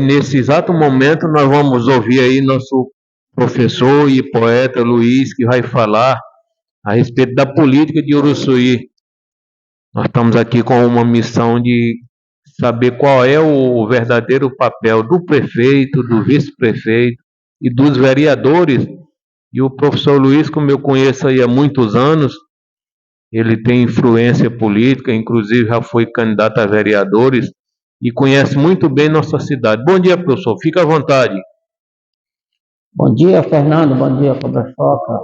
Nesse exato momento, nós vamos ouvir aí nosso professor e poeta Luiz, que vai falar a respeito da política de Uruçuí. Nós estamos aqui com uma missão de saber qual é o verdadeiro papel do prefeito, do vice-prefeito e dos vereadores. E o professor Luiz, como eu conheço aí há muitos anos, ele tem influência política, inclusive já foi candidato a vereadores e conhece muito bem nossa cidade. Bom dia, professor. Fica à vontade. Bom dia, Fernando. Bom dia, Cobra Choca.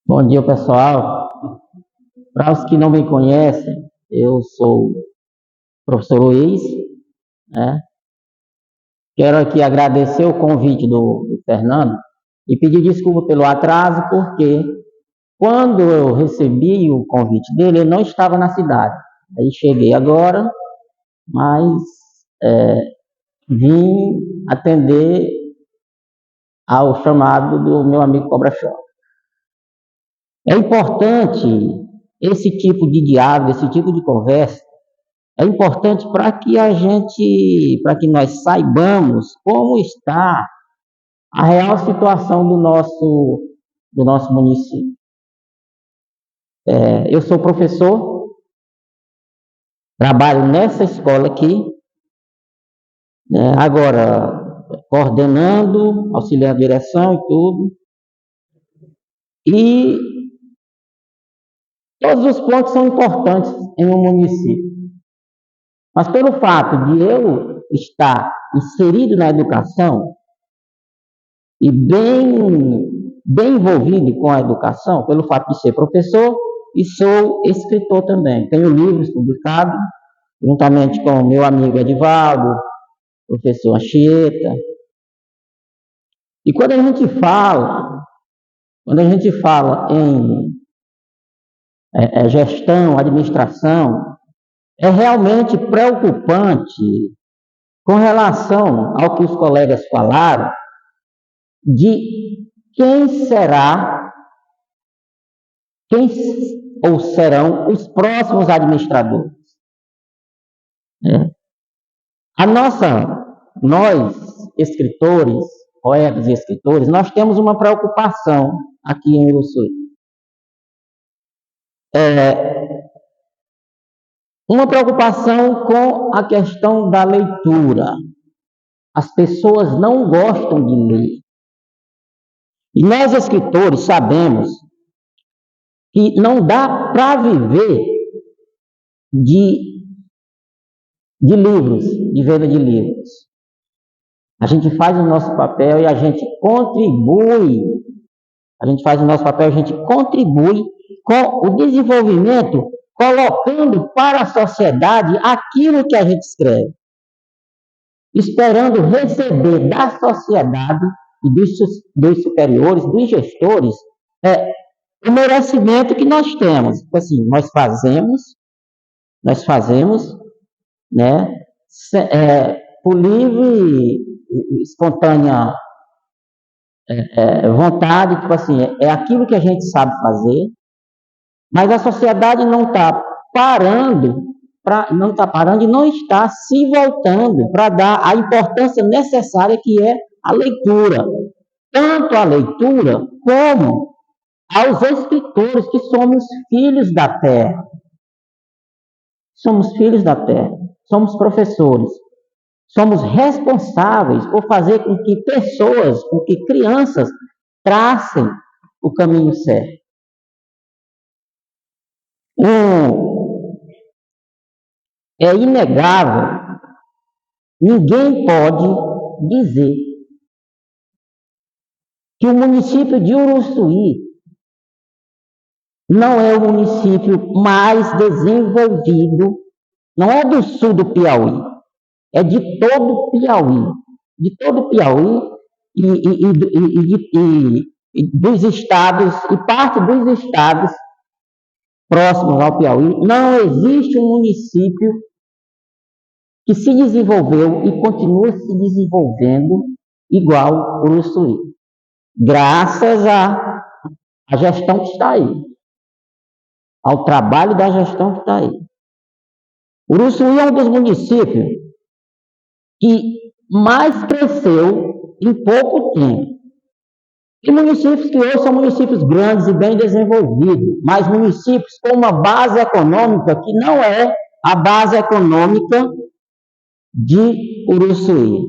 Bom dia, pessoal. Para os que não me conhecem, eu sou o professor Luiz, né? Quero aqui agradecer o convite do Fernando e pedir desculpa pelo atraso, porque quando eu recebi o convite dele, eu não estava na cidade. Aí cheguei agora, mas vim atender ao chamado do meu amigo Cobra Choca. É importante esse tipo de diálogo, esse tipo de conversa, é importante para que nós saibamos como está a real situação do nosso município. Eu sou professor, trabalho nessa escola aqui, né, agora coordenando, auxiliando a direção e tudo, e todos os pontos são importantes em um município. Mas pelo fato de eu estar inserido na educação e bem envolvido com a educação, pelo fato de ser professor, e sou escritor também. Tenho livros publicados, juntamente com o meu amigo Edivaldo, professor Anchieta. E quando a gente fala em gestão, administração, é realmente preocupante com relação ao que os colegas falaram de quem serão os próximos administradores. Nós, escritores, poetas e escritores, nós temos uma preocupação aqui em Uruçuí. Uma preocupação com a questão da leitura. As pessoas não gostam de ler. E nós, escritores, sabemos que não dá para viver de livros, de venda de livros. A gente faz o nosso papel e a gente contribui. A gente faz o nosso papel e a gente contribui com o desenvolvimento, colocando para a sociedade aquilo que a gente escreve, esperando receber da sociedade e dos superiores, dos gestores, o merecimento que nós temos. Assim, nós fazemos, né, por livre e espontânea vontade, tipo assim, é aquilo que a gente sabe fazer, mas a sociedade não está parando e não está se voltando para dar a importância necessária que é a leitura. Tanto a leitura como aos escritores, que somos filhos da terra. Somos filhos da terra, somos professores, somos responsáveis por fazer com que pessoas, com que crianças tracem o caminho certo. É inegável, ninguém pode dizer que o município de Uruçuí não é o município mais desenvolvido, não é do sul do Piauí, é de todo o Piauí. De todo o Piauí e dos estados, e parte dos estados próximos ao Piauí, não existe um município que se desenvolveu e continua se desenvolvendo igual o Uruçuí, graças à gestão que está aí, ao trabalho da gestão que está aí. Uruçuí é um dos municípios que mais cresceu em pouco tempo. E municípios que hoje são municípios grandes e bem desenvolvidos, mas municípios com uma base econômica que não é a base econômica de Uruçuí.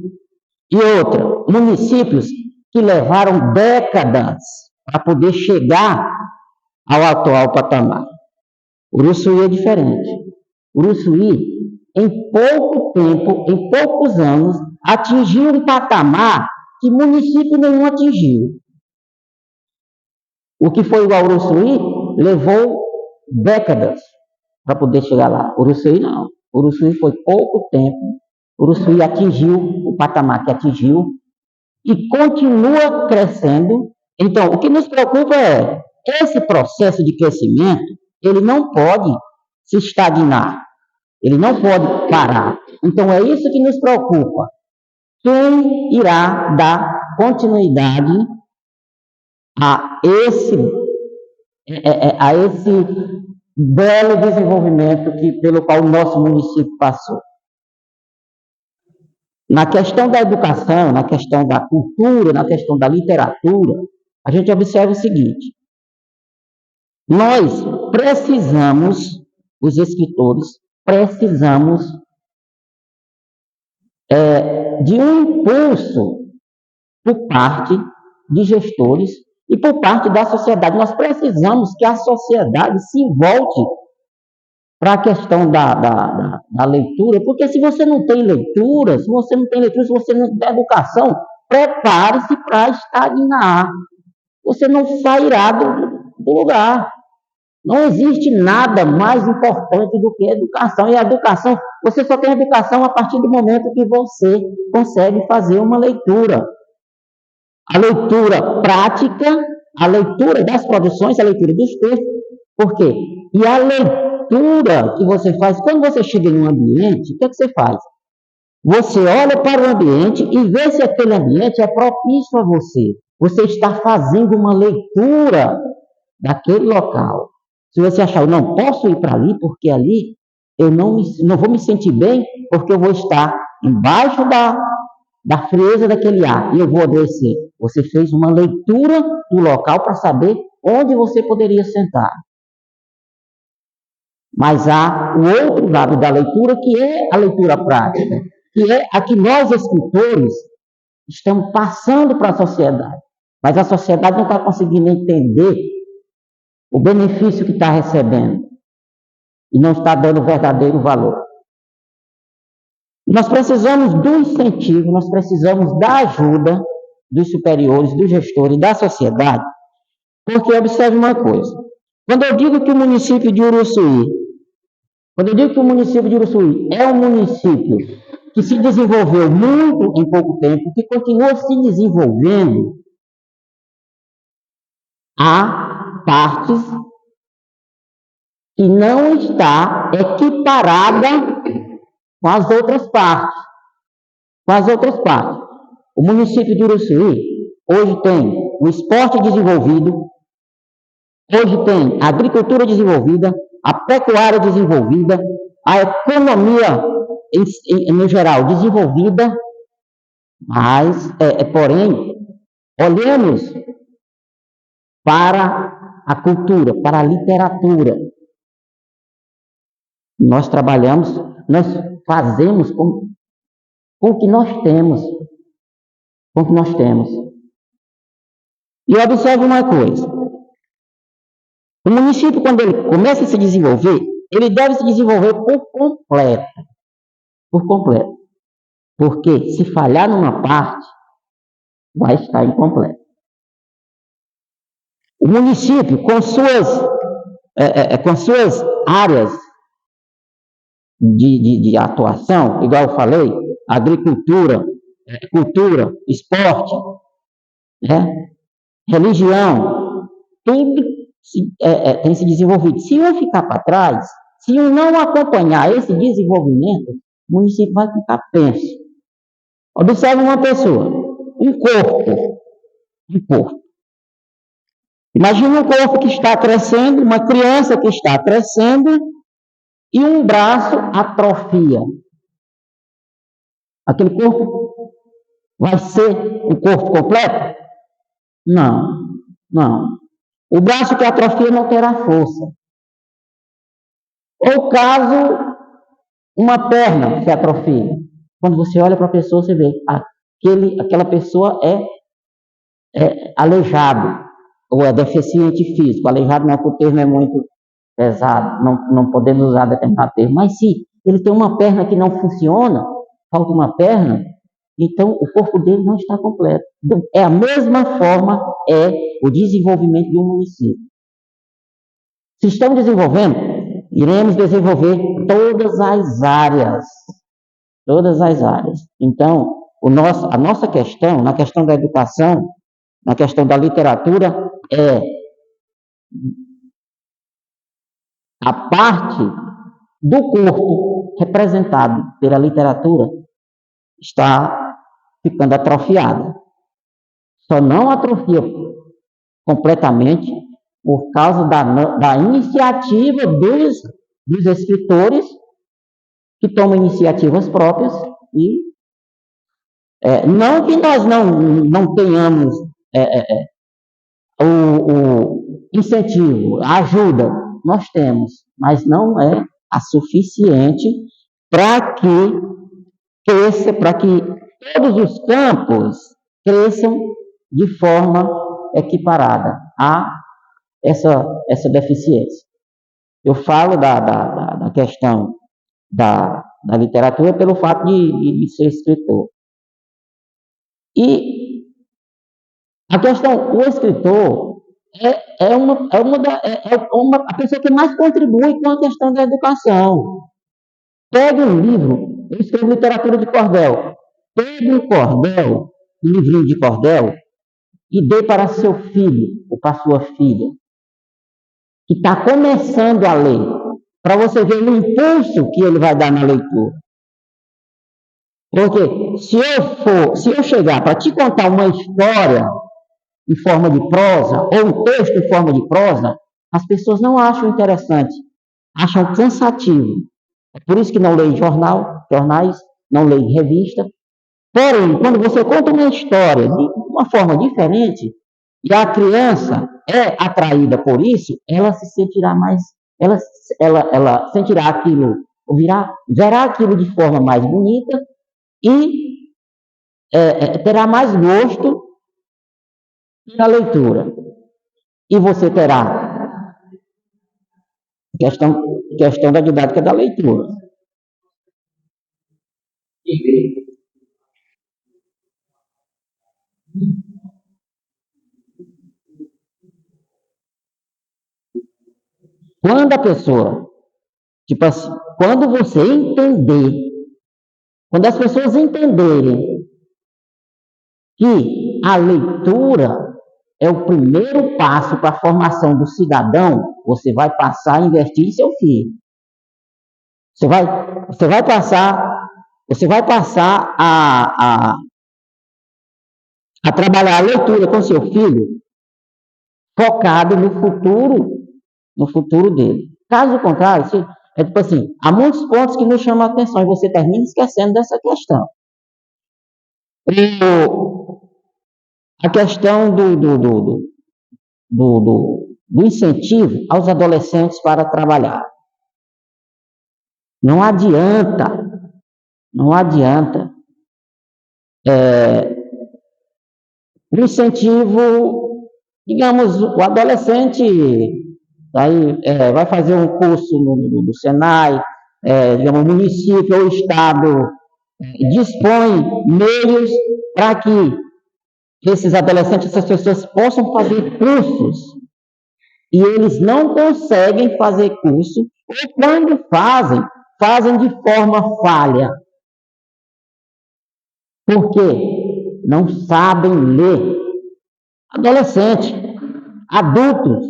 E outra, municípios que levaram décadas para poder chegar ao atual patamar. Uruçuí é diferente. Uruçuí, em pouco tempo, em poucos anos, atingiu um patamar que município nenhum atingiu. O que foi igual ao Uruçuí levou décadas para poder chegar lá. Uruçuí não. Uruçuí foi pouco tempo. Uruçuí atingiu o patamar que atingiu e continua crescendo. Então, o que nos preocupa é esse processo de crescimento, ele não pode se estagnar, ele não pode parar. Então, é isso que nos preocupa. Quem irá dar continuidade a esse belo desenvolvimento pelo qual o nosso município passou? Na questão da educação, na questão da cultura, na questão da literatura, a gente observa o seguinte: nós precisamos, os escritores, precisamos de um impulso por parte de gestores e por parte da sociedade. Nós precisamos que a sociedade se volte para a questão da leitura, porque se você não tem leitura, se você não tem educação, prepare-se para estagnar. Você não sairá do lugar. Não existe nada mais importante do que a educação. E a educação, você só tem educação a partir do momento que você consegue fazer uma leitura. A leitura prática, a leitura das produções, a leitura dos textos. Por quê? E a leitura que você faz, quando você chega em um ambiente, o que você faz? Você olha para o ambiente e vê se aquele ambiente é propício a você. Você está fazendo uma leitura daquele local. Se você achar, eu não posso ir para ali, porque ali eu não vou me sentir bem, porque eu vou estar embaixo da frieza daquele ar e eu vou adoecer. Você fez uma leitura do local para saber onde você poderia sentar. Mas há o outro lado da leitura, que é a leitura prática, que é a que nós, escritores, estamos passando para a sociedade. Mas a sociedade não está conseguindo entender o benefício que está recebendo e não está dando verdadeiro valor. Nós precisamos do incentivo, nós precisamos da ajuda dos superiores, dos gestores, da sociedade, porque observe uma coisa. Quando eu digo que o município de Uruçuí é um município que se desenvolveu muito em pouco tempo, que continua se desenvolvendo, há partes que não está equiparada com as outras partes. O município de Uruçuí hoje tem o esporte desenvolvido, hoje tem a agricultura desenvolvida, a pecuária desenvolvida, a economia no geral desenvolvida, mas, porém, olhamos para a cultura, para a literatura. Nós trabalhamos, nós fazemos com o que nós temos. E observe uma coisa. O município, quando ele começa a se desenvolver, ele deve se desenvolver por completo. Porque se falhar numa parte, vai estar incompleto. O município, com suas áreas de atuação, igual eu falei, agricultura, cultura, esporte, religião, tudo tem se desenvolvido. Se um ficar para trás, se um não acompanhar esse desenvolvimento, o município vai ficar tenso. Observe uma pessoa, um corpo. Imagina um corpo que está crescendo, uma criança que está crescendo, e um braço atrofia. Aquele corpo vai ser um corpo completo? Não, não. O braço que atrofia não terá força. Ou caso uma perna se atrofie. Quando você olha para a pessoa, você vê aquela pessoa é aleijado, ou é deficiente físico. Aleijado não é que o termo é muito pesado, não podemos usar determinado termo. Mas se ele tem uma perna que não funciona, falta uma perna, então o corpo dele não está completo. É a mesma forma o desenvolvimento de um município. Se estamos desenvolvendo, iremos desenvolver todas as áreas. Todas as áreas. Então, a nossa questão, na questão da educação, na questão da literatura, a parte do corpo representado pela literatura está ficando atrofiada. Só não atrofia completamente por causa da iniciativa dos escritores que tomam iniciativas próprias e não que nós não tenhamos o incentivo, a ajuda, nós temos, mas não é a suficiente para que cresça, para que todos os campos cresçam de forma equiparada a essa deficiência. Eu falo da questão da literatura pelo fato de ser escritor. E a questão, o escritor é a pessoa que mais contribui com a questão da educação. Pegue um livro, eu escrevo literatura de cordel. Pegue um cordel, um livrinho de cordel, e dê para seu filho ou para sua filha, que está começando a ler, para você ver o impulso que ele vai dar na leitura. Porque se eu chegar para te contar uma história em forma de prosa, ou um texto em forma de prosa, as pessoas não acham interessante, acham cansativo. É por isso que não leem jornais, não leem revista. Porém, quando você conta uma história de uma forma diferente, e a criança é atraída por isso, ela se sentirá mais, ela sentirá aquilo, verá aquilo de forma mais bonita e terá mais gosto na leitura. E você terá questão da didática da leitura. Quando a pessoa, tipo assim, quando você entender, quando as pessoas entenderem que a leitura é o primeiro passo para a formação do cidadão, você vai passar a investir em seu filho. Você vai passar a trabalhar a leitura com seu filho focado no futuro dele. Caso contrário, é tipo assim, há muitos pontos que nos chamam a atenção e você termina esquecendo dessa questão. A questão do incentivo aos adolescentes para trabalhar. Não adianta. O incentivo, digamos, o adolescente vai fazer um curso no Senai, digamos, o município ou o Estado dispõe meios para que esses adolescentes, essas pessoas possam fazer cursos, e eles não conseguem fazer curso, ou quando fazem de forma falha. Por quê? Não sabem ler. Adolescentes, adultos,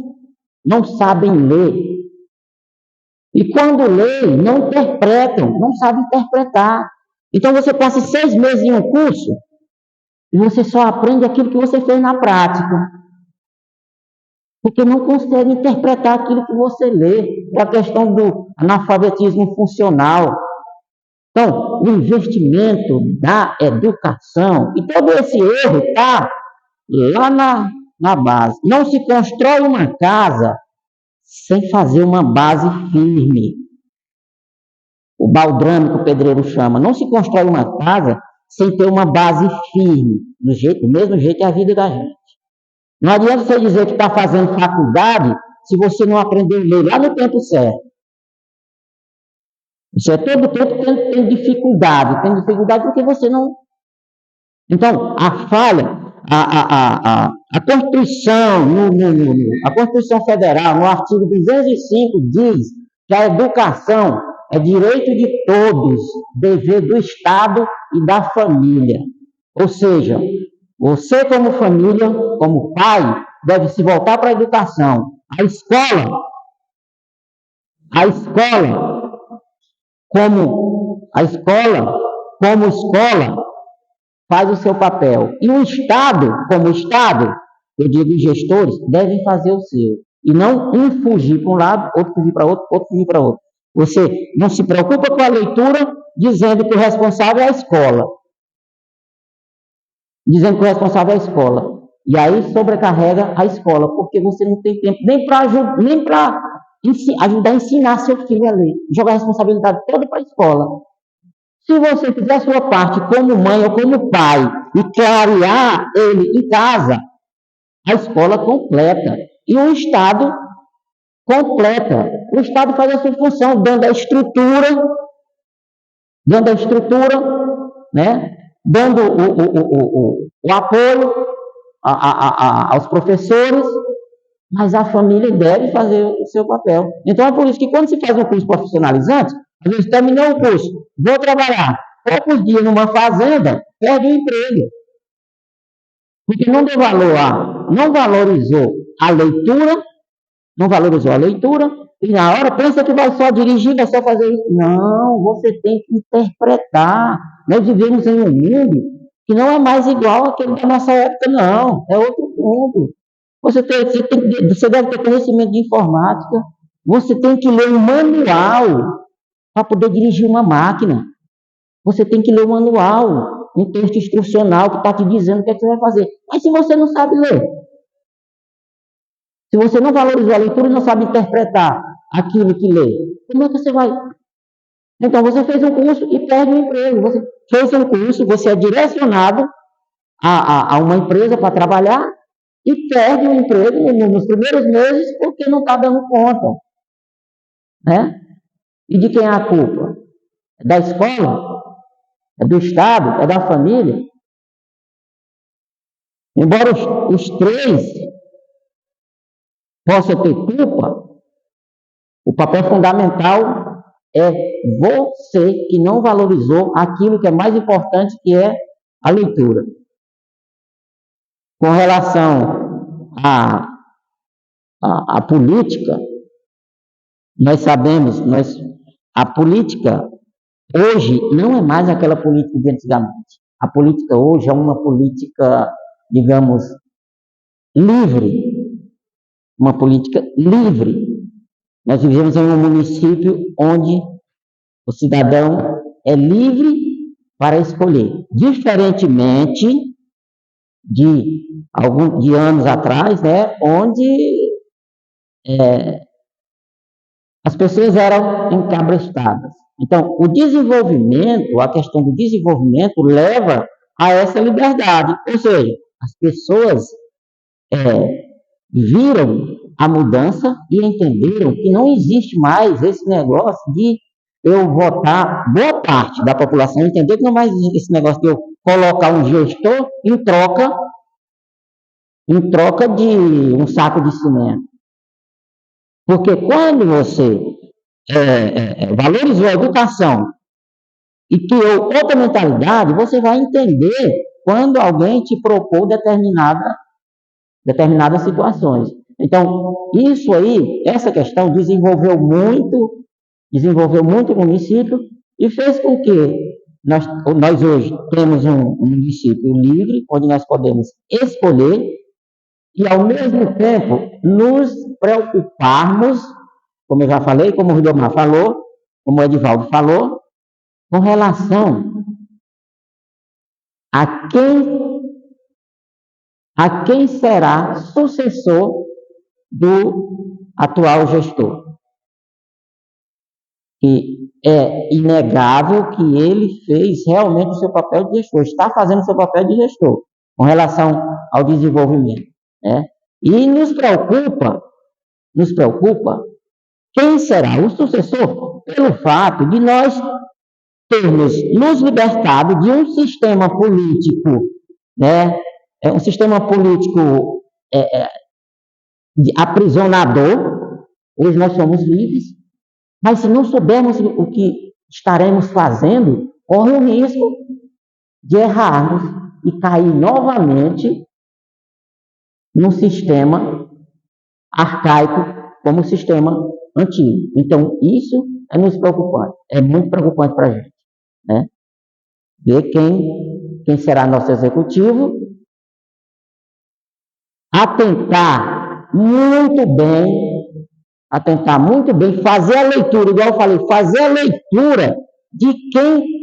não sabem ler. E quando leem, não interpretam, não sabem interpretar. Então você passa 6 meses em um curso e você só aprende aquilo que você fez na prática. Porque não consegue interpretar aquilo que você lê. É a questão do analfabetismo funcional. Então, o investimento da educação, e todo esse erro está lá na base. Não se constrói uma casa sem fazer uma base firme. O baldrame que o pedreiro chama. Não se constrói uma casa sem ter uma base firme. Do mesmo jeito é a vida da gente. Não adianta você dizer que está fazendo faculdade se você não aprendeu a ler lá no tempo certo. Você todo tempo tem dificuldade porque você não... Então, a falha, a Constituição, a Constituição Federal, no artigo 205, diz que a educação é direito de todos, dever do Estado e da família. Ou seja, você como família, como pai, deve se voltar para a educação. A escola, como escola, faz o seu papel. E o Estado, como Estado, eu digo os gestores, devem fazer o seu. E não um fugir para um lado, outro fugir para outro, outro fugir para outro. Você não se preocupa com a leitura, dizendo que o responsável é a escola. E aí sobrecarrega a escola, porque você não tem tempo nem para ajudar a ensinar seu filho a ler. Jogar a responsabilidade toda para a escola. Se você fizer a sua parte como mãe ou como pai e clarear ele em casa, a escola completa. E o Estado completa. O Estado faz a sua função, dando a estrutura, né? Dando o apoio aos professores, mas a família deve fazer o seu papel. Então é por isso que quando se faz um curso profissionalizante, às vezes terminou o curso, vou trabalhar poucos dias numa fazenda, perde o emprego. Porque não valorizou a leitura, e na hora pensa que vai só dirigir, vai só fazer isso. Não, você tem que interpretar. Nós vivemos em um mundo que não é mais igual àquele da nossa época, não. É outro mundo. Você deve ter conhecimento de informática. Você tem que ler um manual para poder dirigir uma máquina. Você tem que ler um manual, um texto instrucional que está te dizendo o que é que você vai fazer. Mas se você não sabe ler, se você não valorizou a leitura e não sabe interpretar aquilo que lê, como é que você vai? Então, você fez um curso e perde o emprego. Você fez um curso, você é direcionado a uma empresa para trabalhar e perde o emprego nos primeiros meses porque não está dando conta. Né? E de quem é a culpa? É da escola? É do Estado? É da família? Embora os três possam ter culpa, o papel fundamental é você que não valorizou aquilo que é mais importante, que é a leitura. Com relação à política, nós sabemos, a política hoje não é mais aquela política de antigamente. A política hoje é uma política, digamos, livre. Uma política livre. Nós vivemos em um município onde o cidadão é livre para escolher. Diferentemente de anos atrás, né, onde as pessoas eram encabrestadas. Então, o desenvolvimento, a questão do desenvolvimento leva a essa liberdade. Ou seja, as pessoas viram a mudança e entenderam que não existe mais esse negócio de eu votar, boa parte da população entender que não mais existe esse negócio de eu colocar um gestor em troca de um saco de cimento. Porque quando você valorizou a educação e criou outra mentalidade, você vai entender quando alguém te propor determinadas situações. Então, isso aí, essa questão desenvolveu muito o município e fez com que nós hoje temos um município livre, onde nós podemos escolher e, ao mesmo tempo, nos preocuparmos, como eu já falei, como o Ridomar falou, como o Edivaldo falou, com relação a quem será sucessor do atual gestor. E é inegável que ele fez realmente o seu papel de gestor, está fazendo o seu papel de gestor com relação ao desenvolvimento, né? E nos preocupa quem será o sucessor pelo fato de nós termos nos libertado de um sistema político, né? Um sistema político aprisionador. Hoje nós somos livres, mas se não soubermos o que estaremos fazendo, corre o risco de errarmos e cair novamente num sistema arcaico como o sistema antigo. Então, isso é nos preocupante, é muito preocupante para a gente, né? Ver quem será nosso executivo, atentar muito bem, fazer a leitura, igual eu falei, fazer a leitura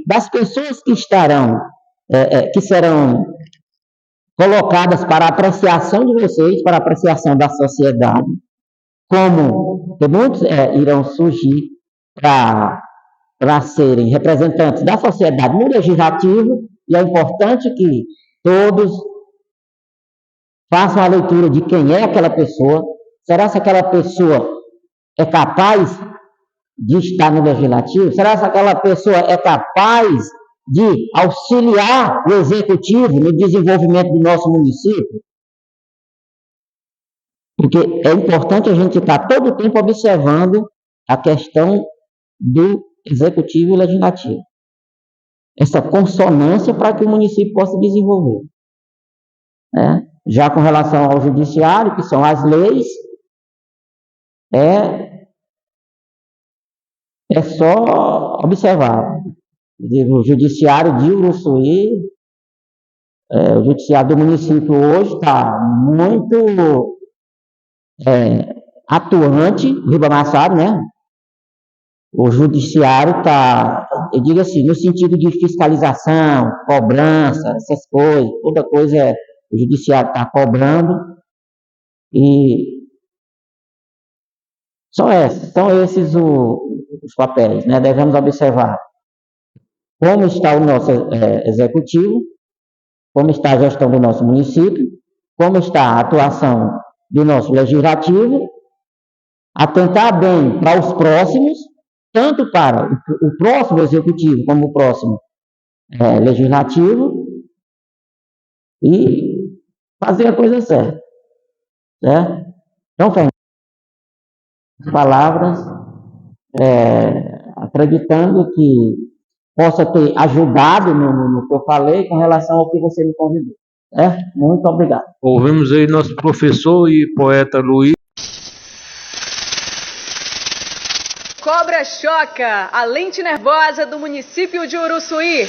das pessoas que estarão, que serão colocadas para apreciação de vocês, para apreciação da sociedade, como que muitos irão surgir para serem representantes da sociedade no legislativo, e é importante que todos façam a leitura de quem é aquela pessoa. Será que aquela pessoa é capaz de estar no legislativo? Será que aquela pessoa é capaz de auxiliar o executivo no desenvolvimento do nosso município? Porque é importante a gente estar todo o tempo observando a questão do executivo e legislativo. Essa consonância para que o município possa desenvolver, né? Já com relação ao judiciário, que são as leis, é só observar. O judiciário de Uruçuí, o judiciário do município hoje está muito atuante, Ribamassaro, né? O judiciário está, eu digo assim, no sentido de fiscalização, cobrança, essas coisas, toda coisa o judiciário está cobrando, e são esses os papéis, né? Devemos observar como está o nosso executivo, como está a gestão do nosso município, como está a atuação do nosso legislativo, atentar bem para os próximos, tanto para o próximo executivo como o próximo legislativo, e fazer a coisa certa, certo? Então, Fernando, palavras, acreditando que possa ter ajudado no que eu falei com relação ao que você me convidou. Muito obrigado. Ouvimos aí nosso professor e poeta Luiz. Cobra choca, a lente nervosa do município de Uruçuí.